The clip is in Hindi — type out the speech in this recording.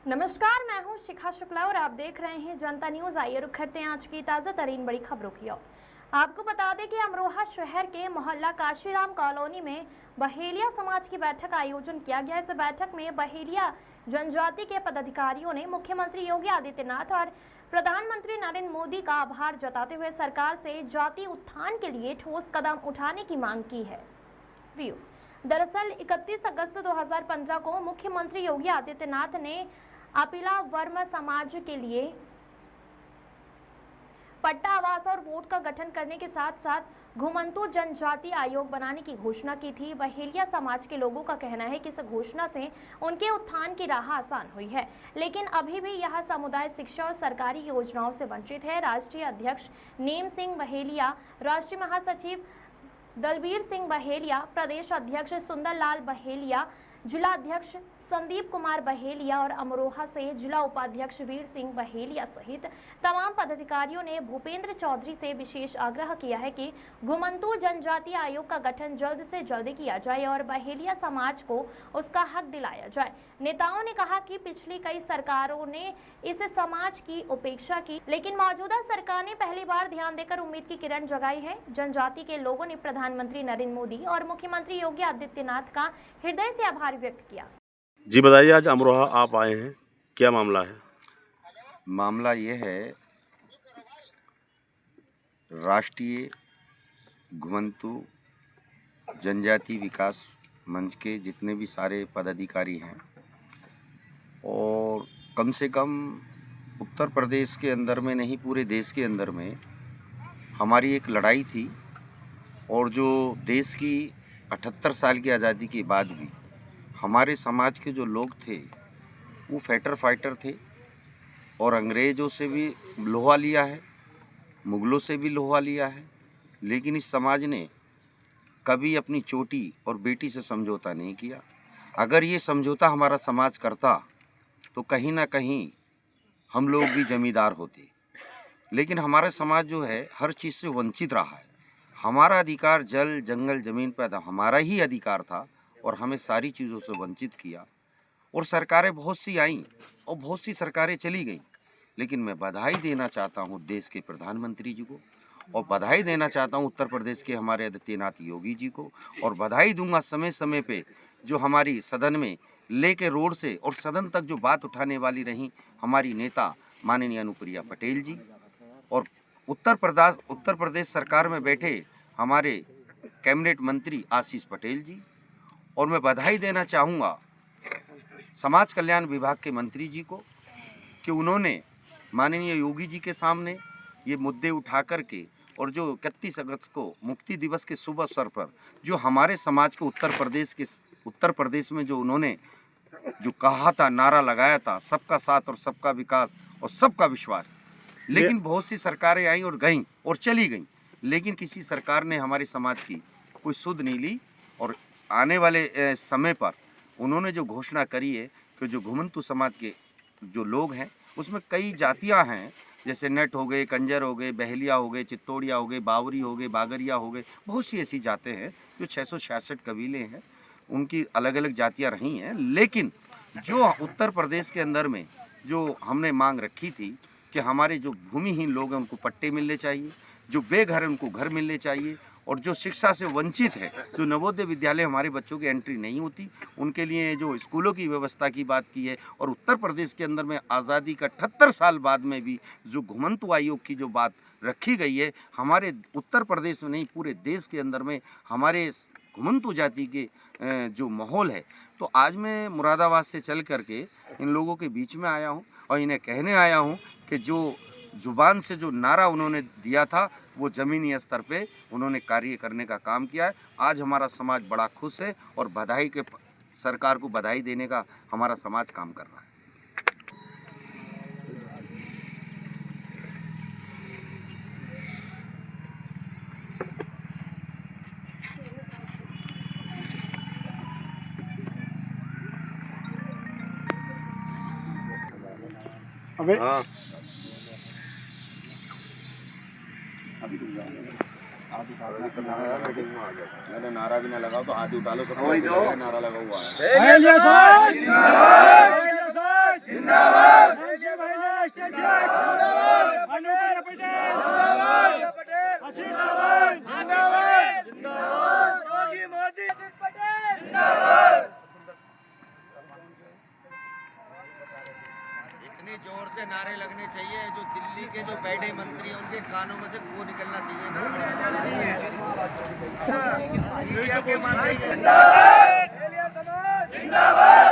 नमस्कार, मैं हूं शिखा शुक्ला और आप देख रहे हैं जनता न्यूज। आइए रुक करते हैं आज की ताज़ा तरीन बड़ी खबरों की ओर। आपको बता दें कि अमरोहा शहर के मोहल्ला काशीराम कॉलोनी में बहेलिया समाज की बैठक का आयोजन किया गया। इस बैठक में बहेलिया जनजाति के पदाधिकारियों ने मुख्यमंत्री योगी आदित्यनाथ और प्रधानमंत्री नरेंद्र मोदी का आभार जताते हुए सरकार से जाति उत्थान के लिए ठोस कदम उठाने की मांग की है। दरअसल 31 अगस्त 2015 को मुख्यमंत्री योगी आदित्यनाथ ने अपिला वर्मा समाज के लिए पट्टा आवास और वोट का गठन करने के साथ साथ घुमंतू जनजाति आयोग बनाने की घोषणा की थी। बहेलिया समाज के लोगों का कहना है कि इस घोषणा से उनके उत्थान की राह आसान हुई है, लेकिन अभी भी यह समुदाय शिक्षा और सरकारी योजनाओं से वंचित है। राष्ट्रीय अध्यक्ष नेम सिंह बहेलिया, राष्ट्रीय महासचिव दलबीर सिंह बहेलिया, प्रदेश अध्यक्ष सुंदरलाल बहेलिया, जिला अध्यक्ष संदीप कुमार बहेलिया और अमरोहा से जिला उपाध्यक्ष वीर सिंह बहेलिया सहित तमाम पदाधिकारियों ने भूपेंद्र चौधरी से विशेष आग्रह किया है कि घुमंतू जनजाति आयोग का गठन जल्द से जल्द किया जाए और बहेलिया समाज को उसका हक दिलाया जाए। नेताओं ने कहा कि पिछली कई सरकारों ने इस समाज की उपेक्षा की, लेकिन मौजूदा सरकार ने पहली बार ध्यान देकर उम्मीद की किरण जगाई है। जनजाति के लोगों ने प्रधानमंत्री नरेंद्र मोदी और मुख्यमंत्री योगी आदित्यनाथ का हृदय से आभार व्यक्त किया। जी बताइए, आज अमरोहा आप आए हैं, क्या मामला है? मामला ये है, राष्ट्रीय घुमंतू जनजाति विकास मंच के जितने भी सारे पदाधिकारी हैं और कम से कम उत्तर प्रदेश के अंदर में नहीं पूरे देश के अंदर में हमारी एक लड़ाई थी और जो देश की 78 साल की आज़ादी के बाद भी हमारे समाज के जो लोग थे वो फाइटर थे और अंग्रेज़ों से भी लोहा लिया है, मुग़लों से भी लोहा लिया है, लेकिन इस समाज ने कभी अपनी चोटी और बेटी से समझौता नहीं किया। अगर ये समझौता हमारा समाज करता तो कहीं ना कहीं हम लोग भी जमींदार होते, लेकिन हमारा समाज जो है हर चीज़ से वंचित रहा है। हमारा अधिकार जल जंगल ज़मीन पर हमारा ही अधिकार था और हमें सारी चीज़ों से वंचित किया। और सरकारें बहुत सी आईं और बहुत सी सरकारें चली गईं, लेकिन मैं बधाई देना चाहता हूं देश के प्रधानमंत्री जी को और बधाई देना चाहता हूं उत्तर प्रदेश के हमारे आदित्यनाथ योगी जी को और बधाई दूंगा समय समय पे जो हमारी सदन में लेके रोड से और सदन तक जो बात उठाने वाली रहीं हमारी नेता माननीय अनुप्रिया पटेल जी और उत्तर प्रदेश सरकार में बैठे हमारे कैबिनेट मंत्री आशीष पटेल जी। और मैं बधाई देना चाहूँगा समाज कल्याण विभाग के मंत्री जी को कि उन्होंने माननीय योगी जी के सामने ये मुद्दे उठा कर के और जो 31 अगस्त को मुक्ति दिवस के शुभ अवसर पर जो हमारे समाज के उत्तर प्रदेश में जो उन्होंने जो कहा था, नारा लगाया था, सबका साथ और सबका विकास और सबका विश्वास, लेकिन बहुत सी सरकारें आई और गईं और चली गईं, लेकिन किसी सरकार ने हमारे समाज की कोई सुध नहीं ली। और आने वाले समय पर उन्होंने जो घोषणा करी है कि जो घुमंतू समाज के जो लोग हैं उसमें कई जातियां हैं, जैसे नट हो गए, कंजर हो गए, बहेलिया हो गए, चित्तौड़िया हो गए, बावरी हो गए, बागरिया हो गए, बहुत सी ऐसी जातें हैं जो 666 कबीले हैं, उनकी अलग अलग जातियां रही हैं। लेकिन जो उत्तर प्रदेश के अंदर में जो हमने मांग रखी थी कि हमारे जो भूमिहीन लोग हैं उनको पट्टे मिलने चाहिए, जो बेघर हैं उनको घर मिलने चाहिए, और जो शिक्षा से वंचित है, जो नवोदय विद्यालय हमारे बच्चों की एंट्री नहीं होती, उनके लिए जो स्कूलों की व्यवस्था की बात की है। और उत्तर प्रदेश के अंदर में आज़ादी का 78 साल बाद में भी जो घुमंतू आयोग की जो बात रखी गई है, हमारे उत्तर प्रदेश में नहीं पूरे देश के अंदर में हमारे घुमंतू जाति के जो माहौल है। तो आज मैं मुरादाबाद से चल करके इन लोगों के बीच में आया हूँ और इन्हें कहने आया हूँ कि जो जुबान से जो नारा उन्होंने दिया था वो ज़मीनी स्तर पे उन्होंने कार्य करने का काम किया है। आज हमारा समाज बड़ा खुश है और बधाई के सरकार को बधाई देने का हमारा समाज काम कर रहा है। अबे हाँ अरे नारा भी ना लगाओ तो हाथ उठा लो, तो नारा लगा हुआ है। जिंदाबाद राष्ट्रीय अध्यक्ष अनुप्रिया पटेल आशीष जिंदाबाद योगी मोदी जिंदाबाद। इतनी जोर से नारे लगने चाहिए जो दिल्ली के जो बैठे मंत्री हैं उनके कानों में से वो निकलना चाहिए ना। मीडिया के माध्यम से जिंदाबाद।